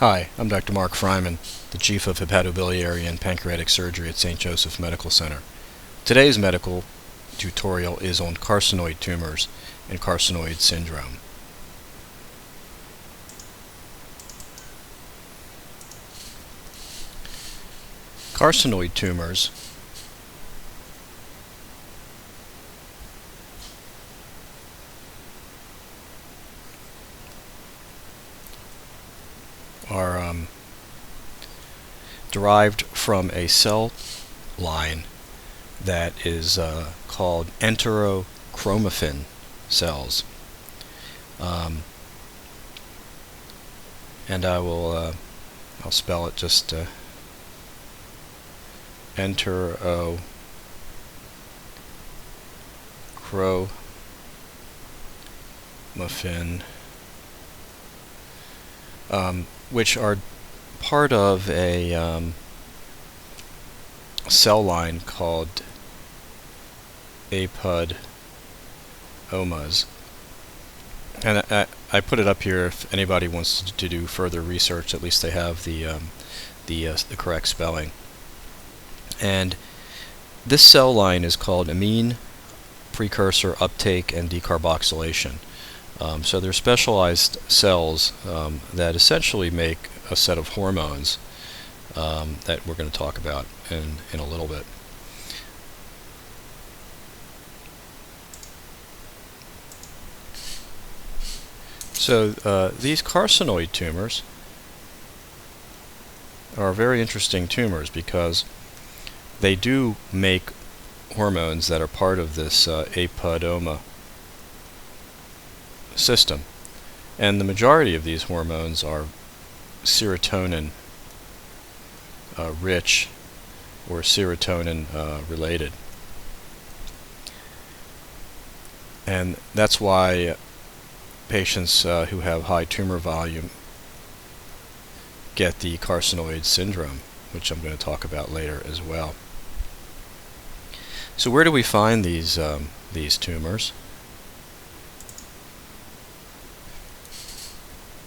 Hi, I'm Dr. Mark Fraiman, the Chief of Hepatobiliary and Pancreatic Surgery at St. Joseph Medical Center. Today's medical tutorial is on carcinoid tumors and carcinoid syndrome. Carcinoid tumors are derived from a cell line that is called enterochromaffin cells. And I'll spell it just enterochromaffin, which are part of a cell line called apodomas. And I put it up here if anybody wants to do further research. At least they have the correct spelling. And this cell line is called amine precursor uptake and decarboxylation. So they're specialized cells that essentially make a set of hormones that we're going to talk about in a little bit. So these carcinoid tumors are very interesting tumors because they do make hormones that are part of this apodoma system, and the majority of these hormones are serotonin rich or serotonin related, and that's why patients who have high tumor volume get the carcinoid syndrome, which I'm going to talk about later as well. So where do we find these tumors?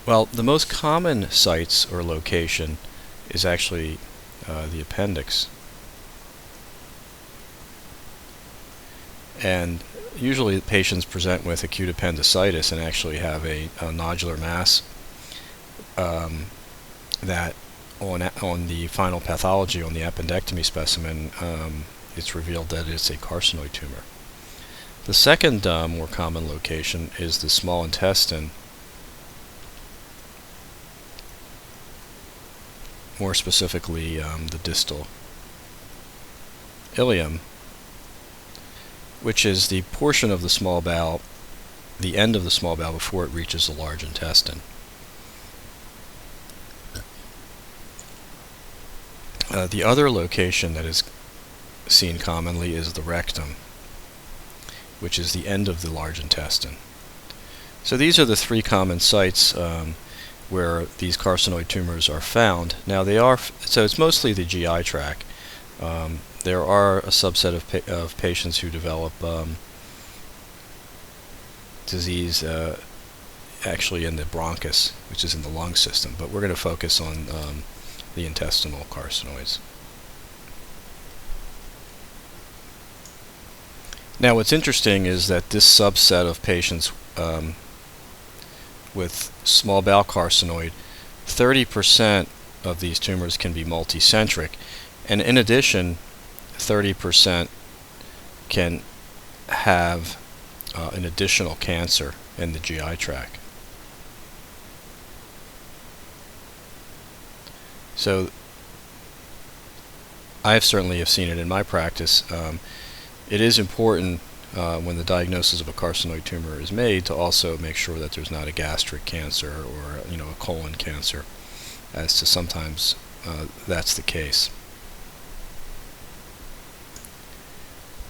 Well, the most common sites or location is actually the appendix. And usually patients present with acute appendicitis and actually have a nodular mass that on the final pathology on the appendectomy specimen it's revealed that it's a carcinoid tumor. The second more common location is the small intestine, more specifically the distal ileum, which is the portion of the small bowel, the end of the small bowel before it reaches the large intestine. The other location that is seen commonly is the rectum, which is the end of the large intestine. So these are the three common sites where these carcinoid tumors are found. Now so it's mostly the GI tract. There are a subset of patients who develop disease actually in the bronchus, which is in the lung system, but we're going to focus on the intestinal carcinoids. Now what's interesting is that this subset of patients with small bowel carcinoid, 30% of these tumors can be multicentric, and in addition 30% can have an additional cancer in the GI tract. So I certainly have seen it in my practice. It is important when the diagnosis of a carcinoid tumor is made to also make sure that there's not a gastric cancer or a colon cancer, as to sometimes that's the case.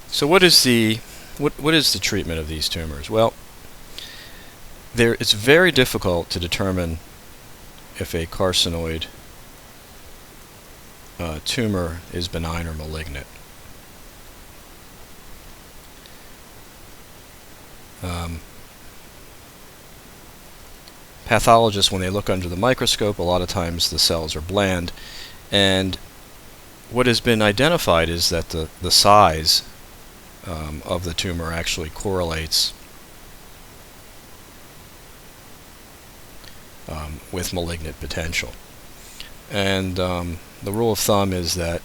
So what is the treatment of these tumors? Well, it's very difficult to determine if a carcinoid tumor is benign or malignant. pathologists, when they look under the microscope, a lot of times the cells are bland, and what has been identified is that the size of the tumor actually correlates with malignant potential. And the rule of thumb is that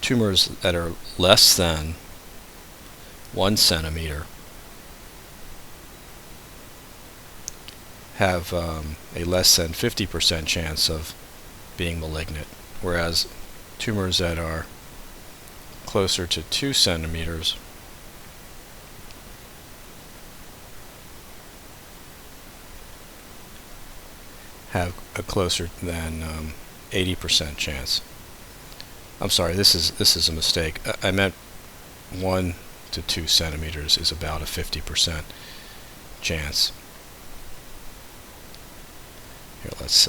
tumors that are less than 1 centimeter have a less than 50% chance of being malignant, whereas tumors that are closer to 2 centimeters have a closer than 80% chance. I'm sorry, this is a mistake. I meant 1 to 2 centimeters is about a 50% chance. Here, let's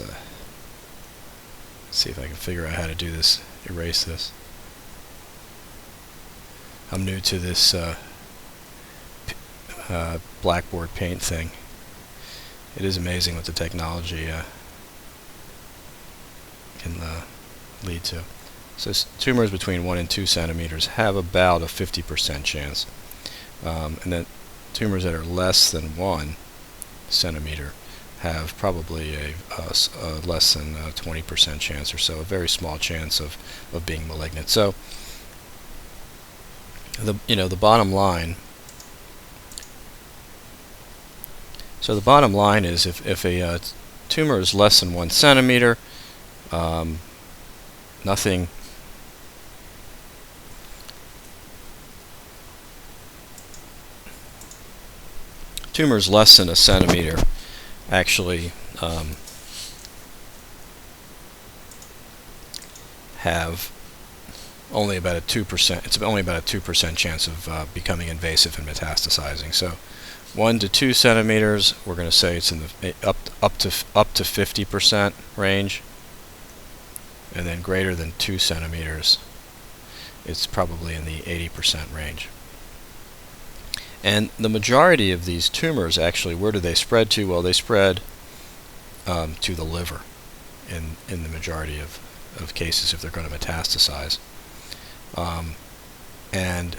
see if I can figure out how to do this. Erase this. I'm new to this blackboard paint thing. It is amazing what the technology can lead to. So tumors between 1 and 2 centimeters have about a 50% chance. And then tumors that are less than 1 centimeter have probably a less than 20% chance or so, a very small chance of being malignant. So the bottom line. So the bottom line is if a tumor is less than 1 centimeter, nothing. Tumors less than 1 centimeter actually have only about a 2%. It's only about a 2% chance of becoming invasive and metastasizing. So 1 to 2 centimeters, we're going to say it's in the up to 50% range, and then greater than 2 centimeters, it's probably in the 80% range. And the majority of these tumors, actually, where do they spread to? Well, they spread to the liver in the majority of cases if they're going to metastasize. And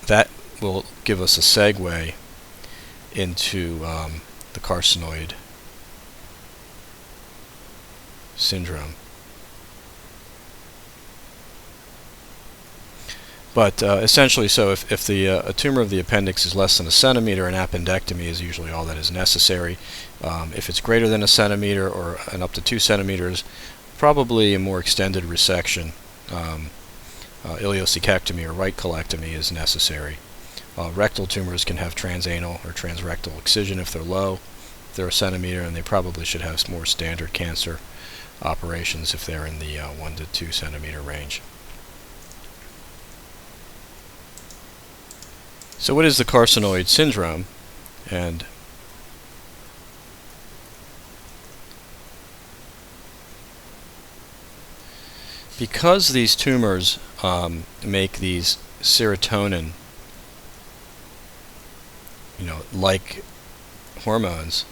that will give us a segue into the carcinoid syndrome. But essentially, so if a tumor of the appendix is less than 1 centimeter, an appendectomy is usually all that is necessary. If it's greater than 1 centimeter and up to 2 centimeters, probably a more extended resection, ileocecectomy or right colectomy is necessary. Rectal tumors can have transanal or transrectal excision if they're low. If they're 1 centimeter, and they probably should have more standard cancer operations if they're in the 1 to 2 centimeter range. So what is the carcinoid syndrome? And because these tumors make these serotonin, like hormones,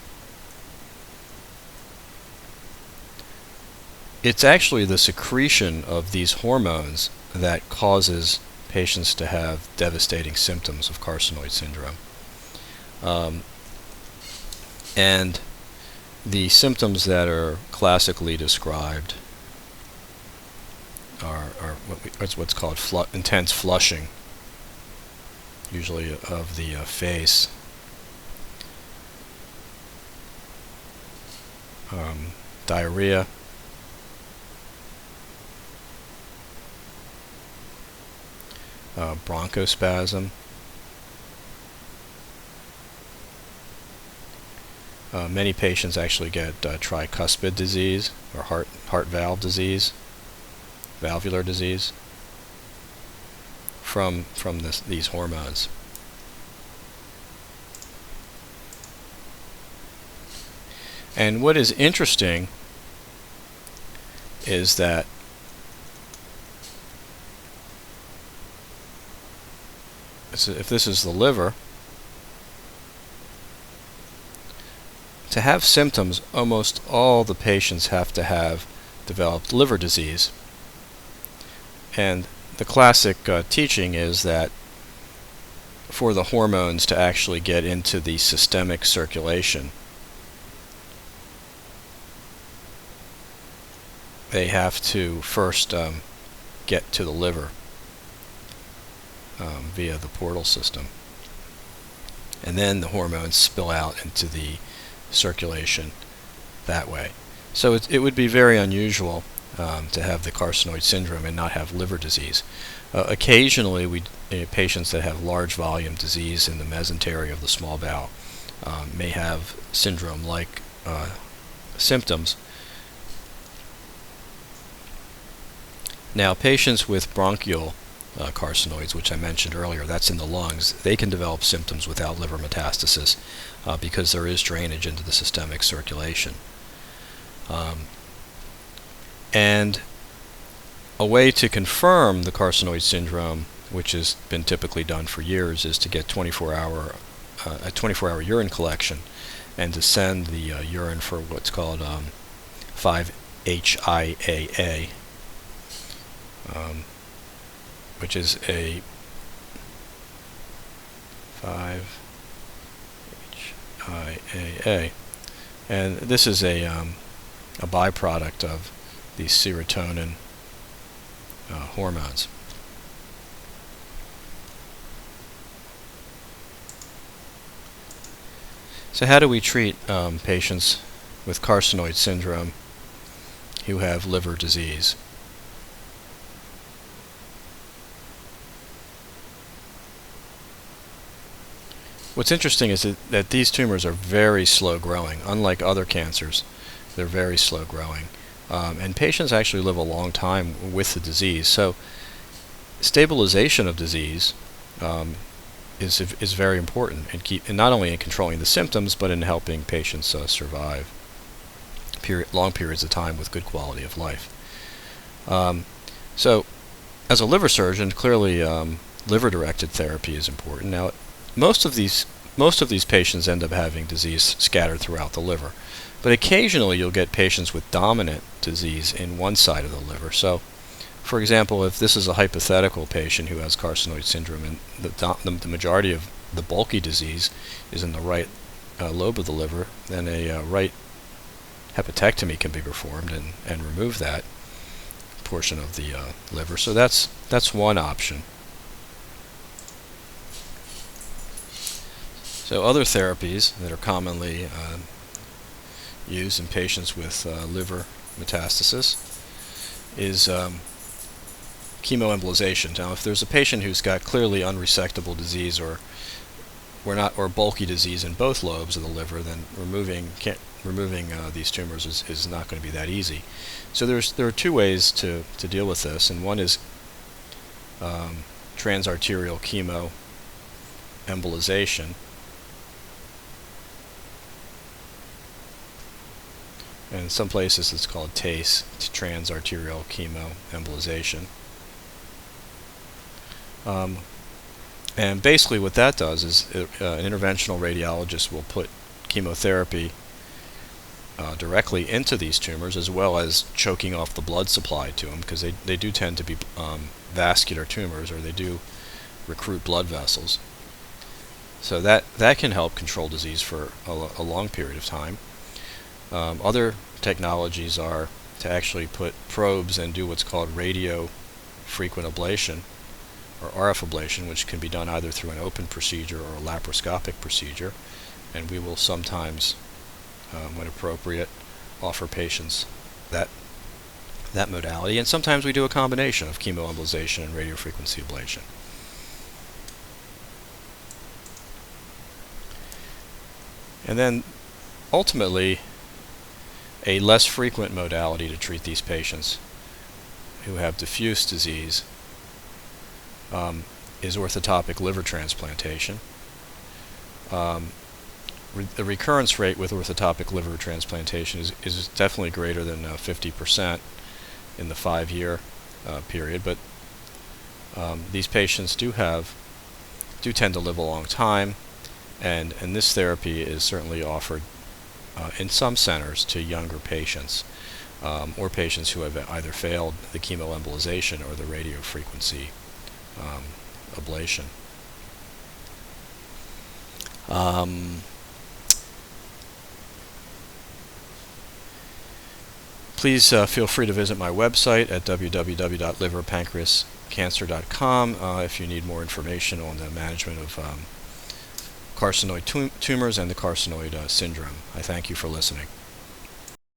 it's actually the secretion of these hormones that causes patients to have devastating symptoms of carcinoid syndrome. And the symptoms that are classically described are what's called intense flushing, usually of the face, diarrhea, bronchospasm, many patients actually get tricuspid disease or heart valve disease, valvular disease from these hormones. And what is interesting is that if this is the liver, to have symptoms, almost all the patients have to have developed liver disease. And the classic teaching is that for the hormones to actually get into the systemic circulation, they have to first get to the liver via the portal system. And then the hormones spill out into the circulation that way. So it would be very unusual to have the carcinoid syndrome and not have liver disease. Occasionally, patients that have large volume disease in the mesentery of the small bowel may have syndrome-like symptoms. Now, patients with bronchial carcinoids, which I mentioned earlier, that's in the lungs, they can develop symptoms without liver metastasis because there is drainage into the systemic circulation. And a way to confirm the carcinoid syndrome, which has been typically done for years, is to get a 24-hour urine collection and to send the urine for what's called 5-HIAA, which is a 5-HIAA, and this is a byproduct of the serotonin hormones. So how do we treat patients with carcinoid syndrome who have liver disease? What's interesting is that these tumors are very slow growing. Unlike other cancers, they're very slow growing. And patients actually live a long time with the disease. So stabilization of disease is very important, and not only in controlling the symptoms, but in helping patients survive long periods of time with good quality of life. So as a liver surgeon, clearly liver-directed therapy is important. Now, most of these patients end up having disease scattered throughout the liver, but occasionally you'll get patients with dominant disease in one side of the liver. So, for example, if this is a hypothetical patient who has carcinoid syndrome and the majority of the bulky disease is in the right lobe of the liver, then a right hepatectomy can be performed and remove that portion of the liver. So that's one option. So other therapies that are commonly used in patients with liver metastasis is chemoembolization. Now, if there's a patient who's got clearly unresectable disease or bulky disease in both lobes of the liver, then removing these tumors is not going to be that easy. So there are two ways to deal with this, and one is transarterial chemoembolization. And in some places it's called TACE, transarterial chemoembolization. And basically what that does is an interventional radiologist will put chemotherapy directly into these tumors, as well as choking off the blood supply to them, because they do tend to be vascular tumors, or they do recruit blood vessels. So that can help control disease for a long period of time. Other technologies are to actually put probes and do what's called radio frequent ablation, or RF ablation, which can be done either through an open procedure or a laparoscopic procedure. And we will sometimes, when appropriate, offer patients that modality. And sometimes we do a combination of chemoembolization and radiofrequency ablation. And then ultimately, a less frequent modality to treat these patients who have diffuse disease is orthotopic liver transplantation. The recurrence rate with orthotopic liver transplantation is definitely greater than 50% in the 5-year period, but these patients do tend to live a long time, and this therapy is certainly offered in some centers to younger patients, or patients who have either failed the chemoembolization or the radiofrequency ablation. Please feel free to visit my website at www.liverpancreascancer.com if you need more information on the management of carcinoid tumors and the carcinoid syndrome. I thank you for listening.